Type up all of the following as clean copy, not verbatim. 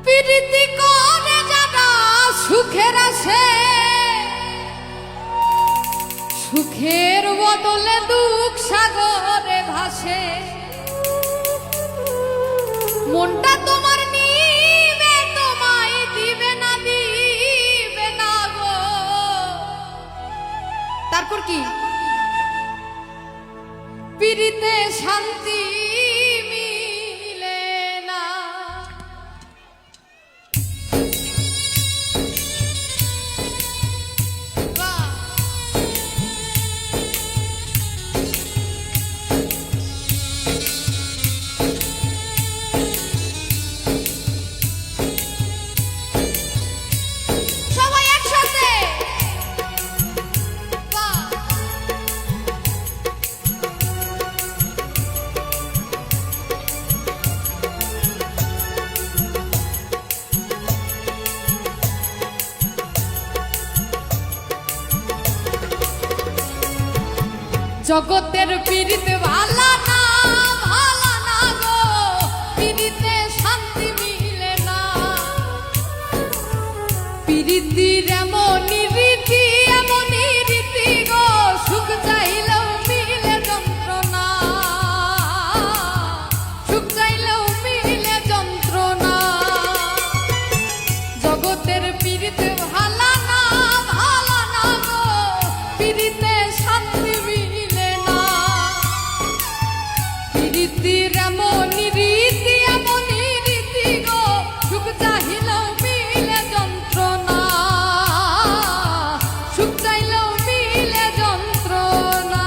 প্রীতি করে যারা সুখের আসে, সুখের বদলে দুঃখ সাগরে ভাসে। মনটা তোমার নিবে, তোমায় দিবে না, দিবে না গো। তারপর কি? প্রীতিতে শান্তি মিলে না। সবাই একসাথে জগতের পীড়িত ভালা না, ভালা না গো। পীড়িতে শান্তি মিলে না। পীড়িতির এমনই রীতি, এমনই রীতি গো। সুখ চাইলেও মিলে যন্ত্রণা, সুখ চাইলেও মিলে যন্ত্রণা। জগতের পীড়িত ভালা না, ভালা না গো। পীড়িতে শান্তি মিলে না। পীড়িতির এমনই রীতি, এমনই রীতি গো। সুখ চাইলেও মিলে যন্ত্রণা, সুখ চাইলেও মিলে যন্ত্রণা।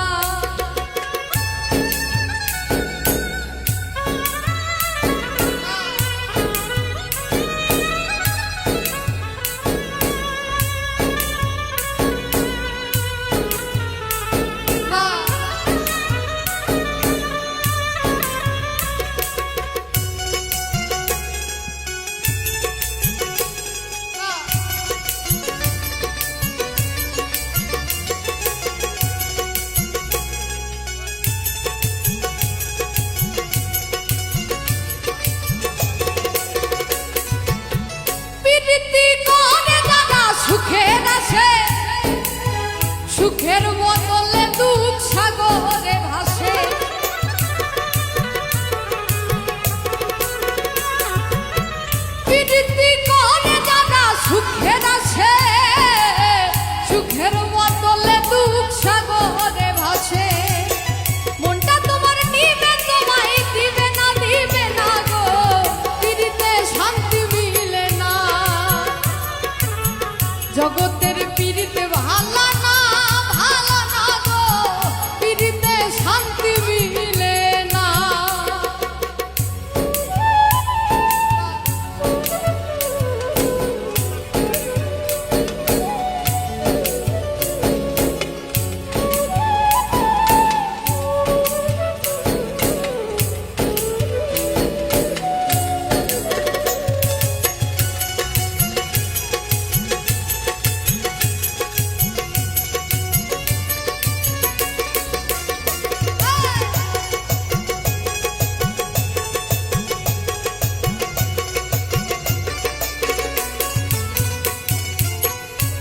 প্রীতি করে যারা সুখের আসে, সুখের বদলে দুঃখ সাগরে ভাসে। প্রীতি করে যারা সুখের আসে, সুখের বদলে দুঃখ সাগরে ভাসে। মনটা তোমার নিবে, তোমায় দিবে না, দিবে না গো। পীড়িতে শান্তি মিলে না। জগতের পীড়িতে ভালা না, ভালা না গো। পীড়িতে শান্তি মিলে না।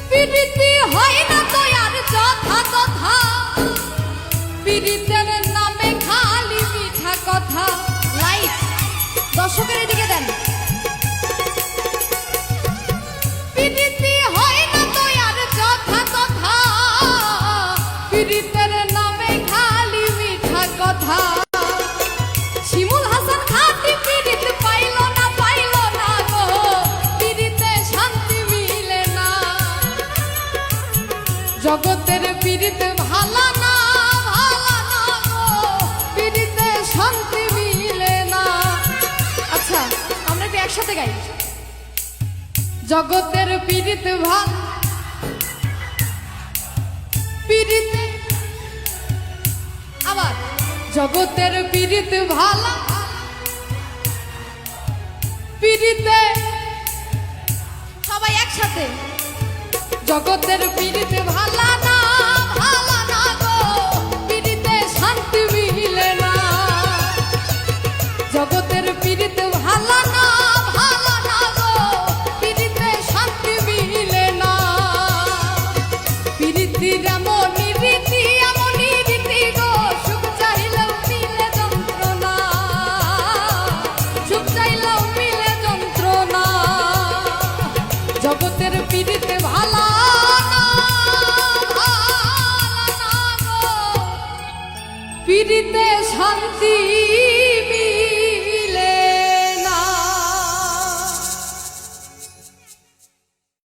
প্রীতি হয় না তো আর যথা তথা। প্রীতির নামে খালি মিঠা কথা। লাইট দর্শকের দিকে দেন। প্রীতি হয় না তো আর যথা তথা। প্রীতির নামে খালি মিঠা কথা। শিমুল হাসান খাঁটি প্রীতি পাইল না, পাইল না গো। প্রীতিতে শান্তি মিলে না। জগতের পীড়িতে ভালা না, ভালা না গো। পীড়িতে শান্তি মিলে না। আচ্ছা আমরা একটু একসাথে গাই। জগতের পীড়িতে ভাল, পীড়িতে আবার। জগতের পীড়িতে ভালা, পীড়িতে সবাই একসাথে। জগতের পীড়িতে ভালা না, ভালা না গো। পীড়িতে শান্তি মিলে না। জগতের পীড়িতে ভালা না, ভালা না গো। পিড়িতে শান্তি